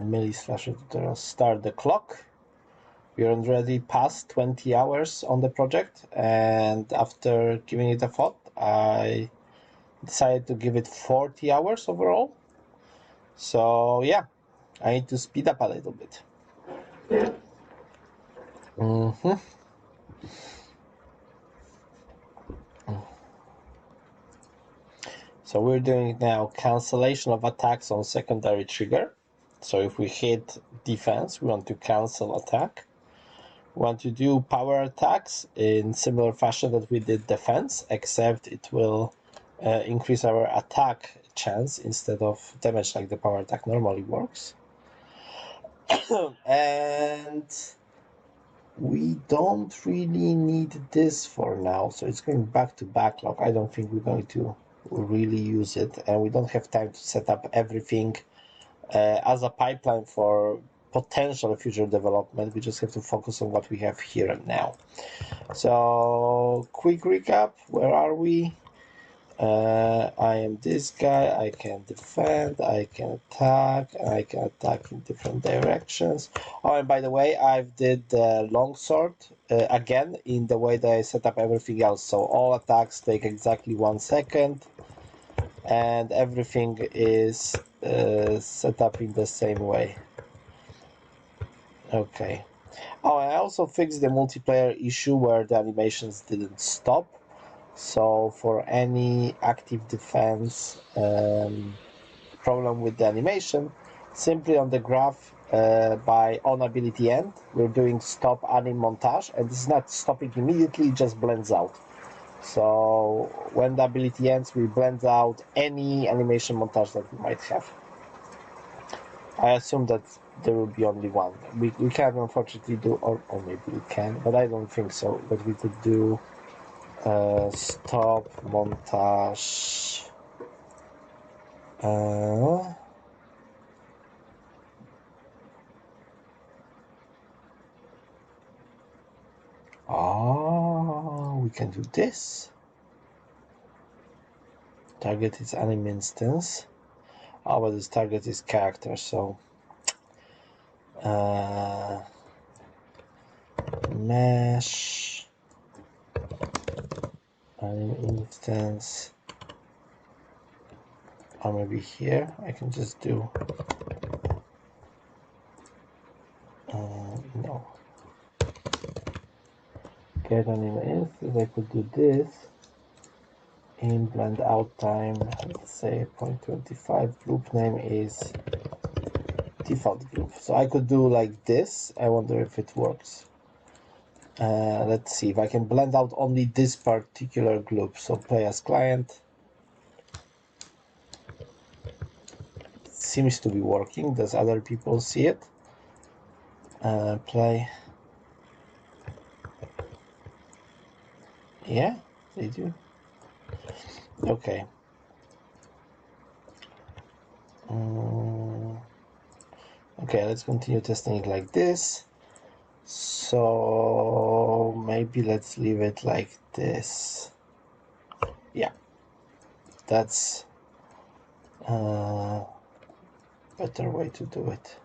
milli/tutorial start the clock. We're already past 20 hours on the project, and after giving it a thought, I decided to give it 40 hours overall. So yeah, I need to speed up a little bit. So we're doing now cancellation of attacks on secondary trigger. So if we hit defense, we want to cancel attack. We want to do power attacks in similar fashion that we did defense, except it will increase our attack chance instead of damage like the power attack normally works. And we don't really need this for now, so it's going back to backlog. I don't think we're going to really use it, and we don't have time to set up everything as a pipeline for potential future development. We just have to focus on what we have here and now. So quick recap, where are we? I am this guy. I can defend, I can attack, and I can attack in different directions. Oh, and by the way, I've did the longsword again in the way that I set up everything else. So all attacks take exactly 1 second, and everything is set up in the same way. Okay. Oh, I also fixed the multiplayer issue where the animations didn't stop. So for any active defense problem with the animation, simply on the graph by on ability end, we're doing stop anim montage, and this is not stopping immediately, it just blends out. So when the ability ends, we blend out any animation montage that we might have. I assume that there will be only one. We can't unfortunately do, or maybe we can, but I don't think so, but we could do stop montage. We can do this. Target is anim instance. But this target is character, so mesh anim instance. Or maybe here I can just do no. Get anim instance. I could do this. In blend out time, let's say 0.25. Group name is default group. So I could do like this. I wonder if it works. Let's see if I can blend out only this particular group. So play as client. Seems to be working. Does other people see it? Play. Yeah, they do. Okay. Okay, let's continue testing it like this. So maybe let's leave it like this. Yeah, that's a better way to do it.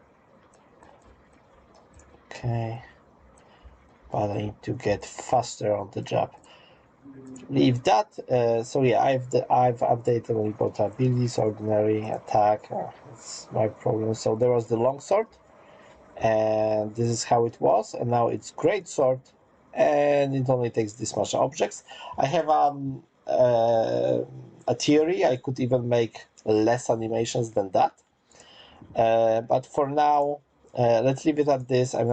Okay, but I need to get faster on the job. Leave that. So yeah, I've updated the report abilities, ordinary attack. It's my problem. So there was the longsword, and this is how it was, and now it's greatsword, and it only takes this much objects. I have a theory. I could even make less animations than that, but for now, let's leave it at this. I'm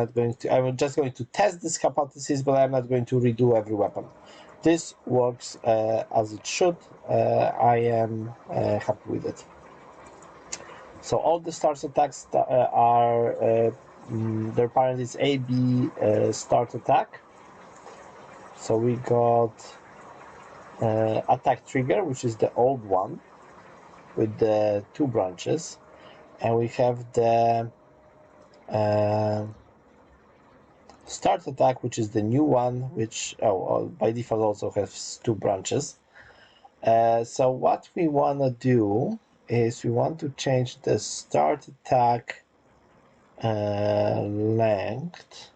just going to test this hypothesis, but I'm not going to redo every weapon. This works as it should. I am happy with it. So all the start attacks are their parent is AB start attack. So we got attack trigger, which is the old one with the 2 branches, and we have the start attack, which is the new one, which by default also has 2 branches. So what we want to do is we want to change the start attack length.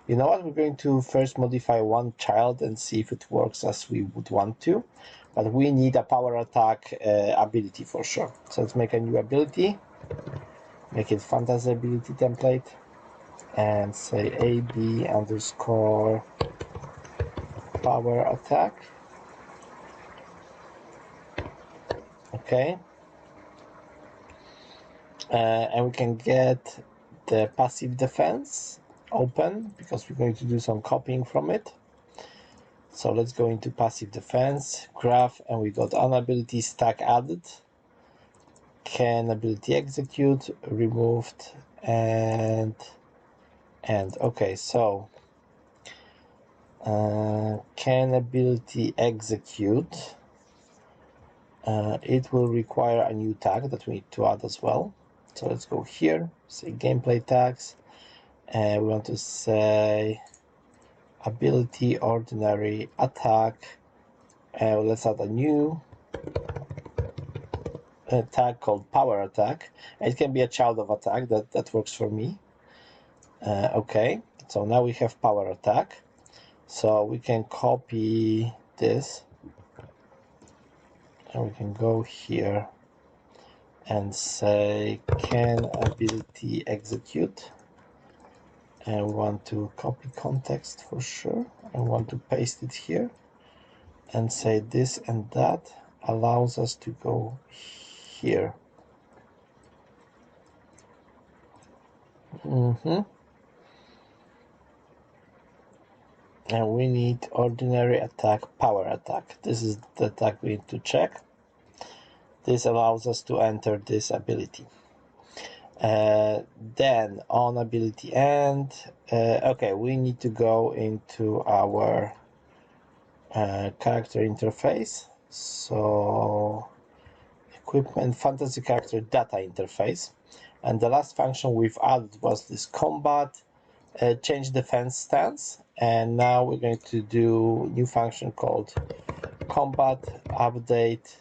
You know what? We're going to first modify one child and see if it works as we would want to. But we need a power attack ability for sure. So let's make a new ability. Make it fantasy ability template. And say AB underscore power attack. Okay. And we can get the passive defense open because we're going to do some copying from it. So let's go into passive defense, graph, and we got an ability stack added, can ability execute, removed, and okay, so can ability execute, it will require a new tag that we need to add as well. So let's go here, say gameplay tags, and we want to say ability ordinary attack, and let's add a new tag called power attack. It can be a child of attack, that works for me. Okay, so now we have power attack, so we can copy this and we can go here and say can ability execute, and we want to copy context for sure and want to paste it here and say this, and that allows us to go here. And we need ordinary attack, power attack. This is the attack we need to check. This allows us to enter this ability. Then on ability end, okay, we need to go into our character interface. So equipment, fantasy character data interface. And the last function we've added was this combat, change defense stance, and now we're going to do new function called combat update.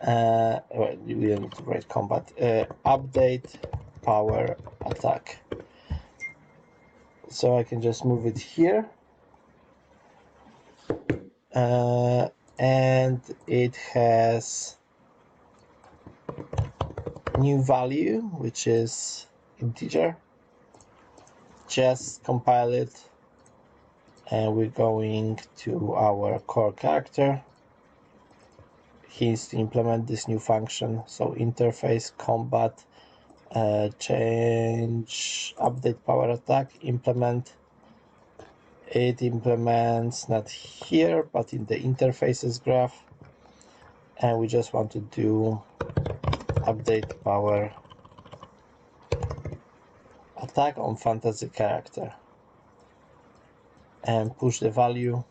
We don't need to write combat, update power attack. So I can just move it here, and it has new value, which is integer. Just compile it, and we're going to our core character. He needs to implement this new function. So interface combat change update power attack implement. It implements not here but in the interfaces graph, and we just want to do update power attack on fantasy character and push the value.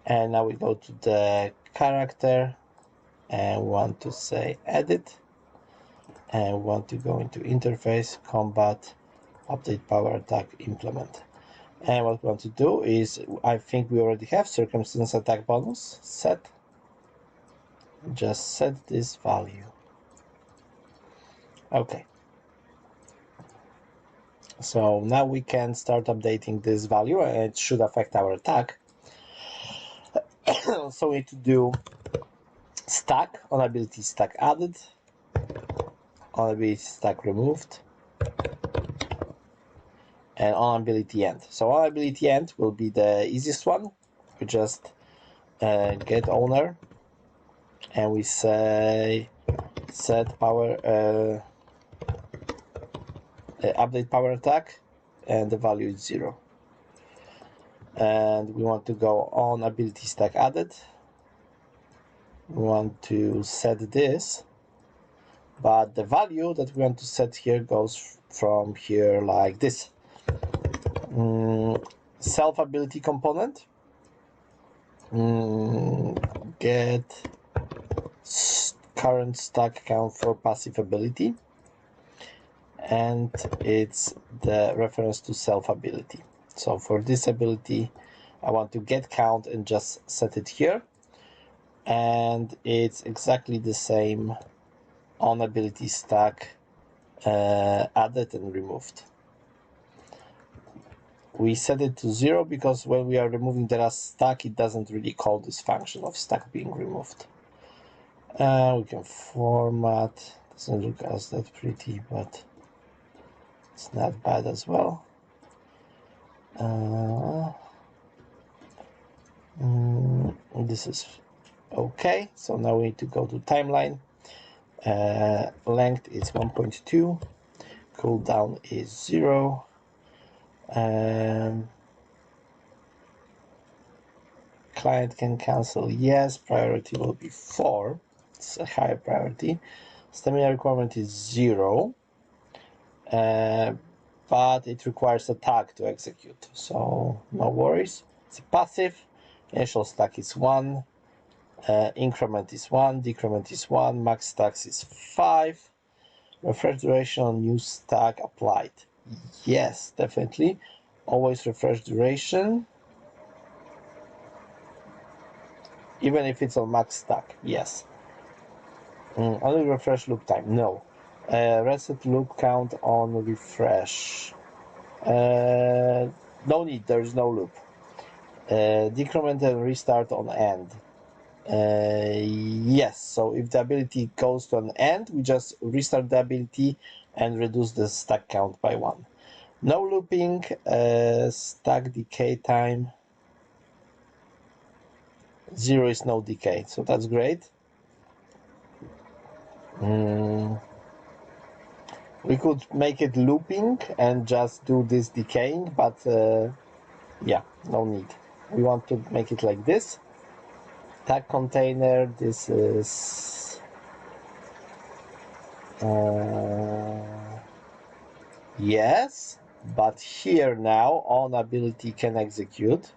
And now we go to the character and want to say edit, and want to go into interface combat update power attack implement. And what we want to do is, I think we already have circumstance attack bonus set. Just set this value. Okay. So now we can start updating this value, and it should affect our attack. So we need to do stack on ability stack added, on ability stack removed, and on ability end. So on ability end will be the easiest one. We just get owner, and we say set power update power attack, and the value is 0. And we want to go on ability stack added. We want to set this, but the value that we want to set here goes from here like this. Self ability component, get current stack count for passive ability, and it's the reference to self ability. So for this ability I want to get count and just set it here, and it's exactly the same on ability stack added and removed. We set it to 0 because when we are removing the last stack, it doesn't really call this function of stack being removed. We can format, doesn't look as that pretty, but it's not bad as well. This is okay. So now we need to go to timeline. Length is 1.2. Cooldown is 0. Client can cancel, yes. Priority will be 4. It's a higher priority. Stamina requirement is 0. But it requires a tag to execute, so no worries. It's a passive. Initial stack is 1. Increment is 1. Decrement is 1. Max stacks is 5. Refresh duration on new stack applied. Yes, definitely. Always refresh duration. Even if it's on max stack, yes. Only refresh loop time, no. Reset loop count on refresh. No need, there is no loop. Decrement and restart on end. Yes, so if the ability goes to an end, we just restart the ability and reduce the stack count by 1. No looping, stack decay time. 0 is no decay, so that's great. We could make it looping and just do this decaying, but yeah, no need. We want to make it like this. Tag container, this is yes, but here now on ability can execute.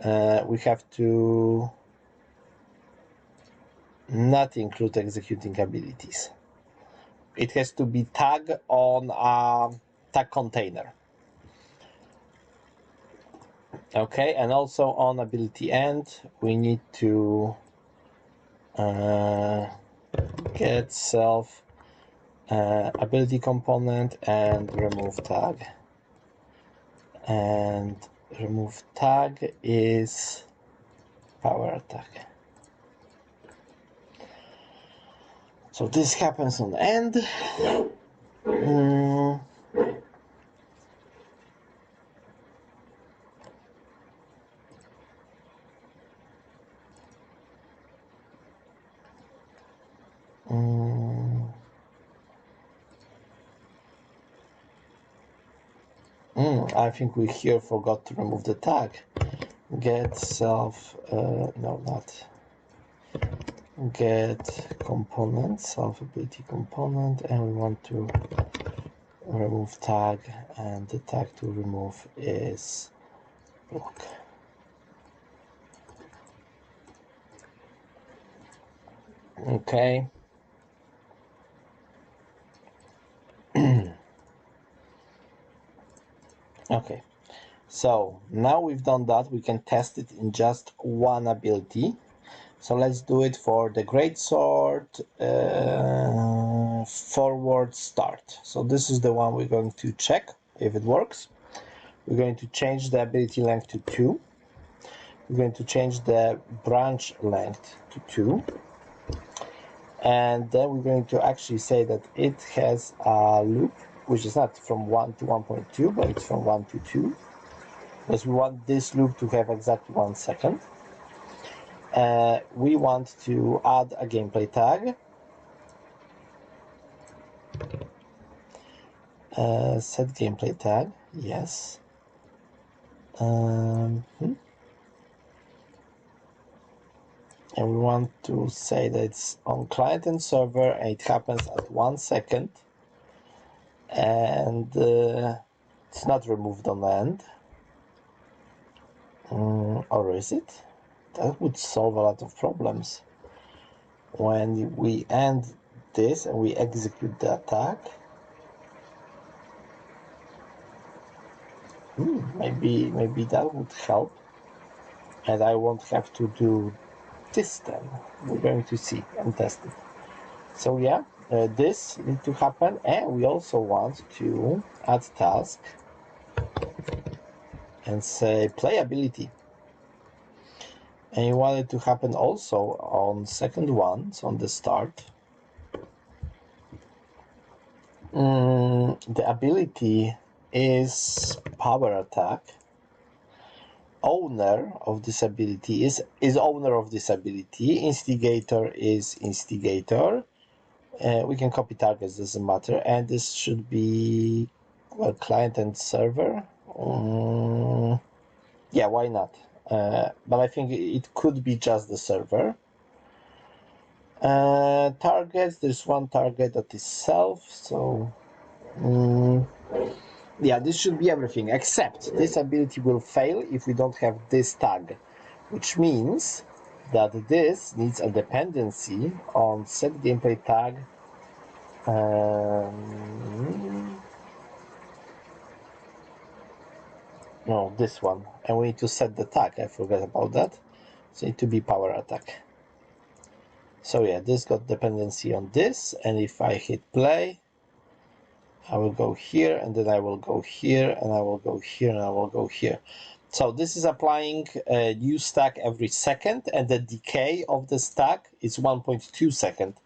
We have to not include executing abilities. It has to be tag on a tag container. Okay, and also on ability end, we need to get self ability component and remove tag. And remove tag is power attack. So this happens on end. I think we here forgot to remove the tag. Get self, no, not. Get component, self ability component, and we want to remove tag, and the tag to remove is block. Okay. Okay, so now we've done that, we can test it in just one ability. So let's do it for the great sword forward start. So this is the one we're going to check if it works. We're going to change the ability length to 2. We're going to change the branch length to 2. And then we're going to actually say that it has a loop, which is not from 1 to 1.2, but it's from 1 to 2. Because we want this loop to have exactly 1 second. We want to add a gameplay tag. Set gameplay tag, yes. And we want to say that it's on client and server and it happens at 1 second. And it's not removed on the end. Or is it? That would solve a lot of problems. When we end this and we execute the attack, maybe that would help, and I won't have to do this then? We're going to see and test it. So yeah, this needs to happen, and we also want to add task and say playability. And you want it to happen also on second one, so on the start. The ability is power attack. Owner of this ability is owner of this ability. Instigator is instigator. We can copy targets, doesn't matter. And this should be, well, client and server. Yeah, why not? But I think it could be just the server. Targets, there's one target that is self, so yeah, this should be everything, except this ability will fail if we don't have this tag, which means that this needs a dependency on set gameplay tag. No, this one, and we need to set the tag. I forgot about that. So it need to be power attack. So yeah, this got dependency on this, and if I hit play, I will go here, and then I will go here, and I will go here, and I will go here. So this is applying a new stack every second, and the decay of the stack is 1.2 seconds.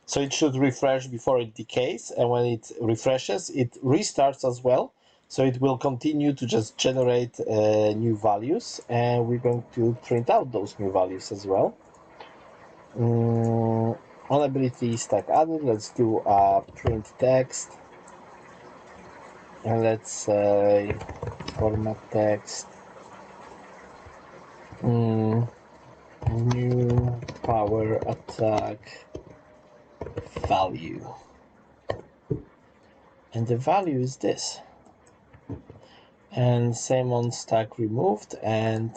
So it should refresh before it decays, and when it refreshes, it restarts as well. So it will continue to just generate new values, and we're going to print out those new values as well. On ability stack added, let's do a print text. And let's say format text new power attack value, and the value is this, and same on stack removed, and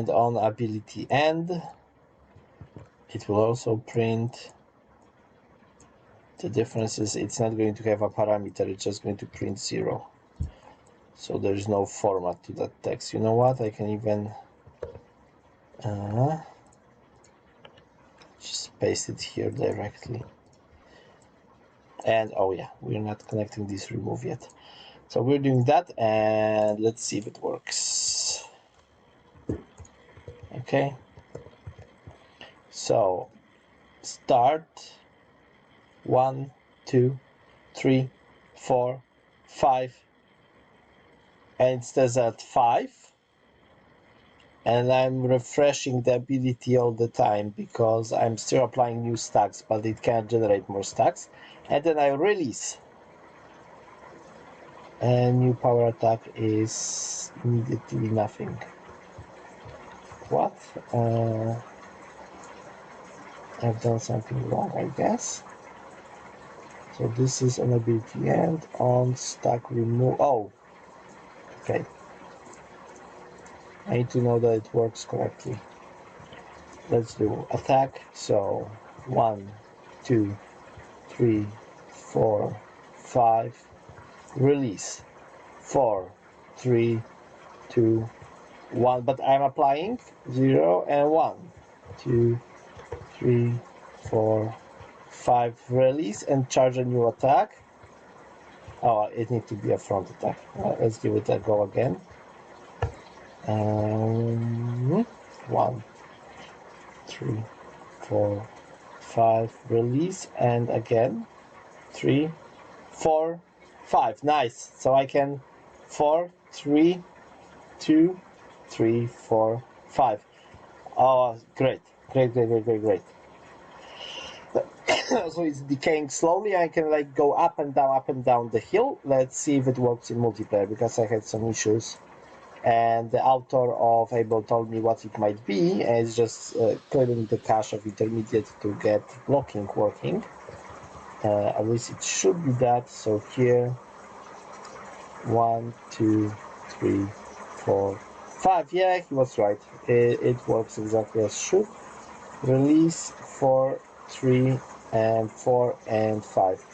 on ability end it will also print. The difference is it's not going to have a parameter, it's just going to print 0. So there is no format to that text. You know what? I can even just paste it here directly. And oh yeah, we're not connecting this remove yet. So we're doing that, and let's see if it works. Okay. So start 1, 2, 3, 4, 5, and it says at 5, and I'm refreshing the ability all the time because I'm still applying new stacks, but it can't generate more stacks. And then I release, and new power attack is immediately nothing. What? I've done something wrong, I guess. So this is an ability end on stack remove. Oh, okay. I need to know that it works correctly. Let's do attack. So 1, 2, 3, 4, 5. Release 4, 3, 2, 1. But I'm applying 0 and 1, 2, 3, 4, 5. Release and charge a new attack. Oh, it needs to be a front attack. Let's give it a go again. 1, 3, 4, 5. Release, and again 3, 4, 5. Nice. So I can 4, 3, 2, 3, 4, 5. Oh, great. Great. So it's decaying slowly. I can like go up and down the hill. Let's see if it works in multiplayer, because I had some issues, and the author of Able told me what it might be, and it's just clearing the cache of intermediate to get blocking working. At least it should be that. So here 1, 2, 3, 4, 5. Yeah, he was right. It works exactly as should. Release 4, 3, and 4 and 5.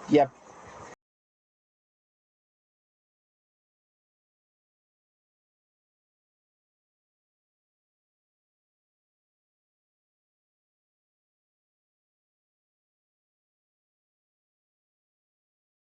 Yep,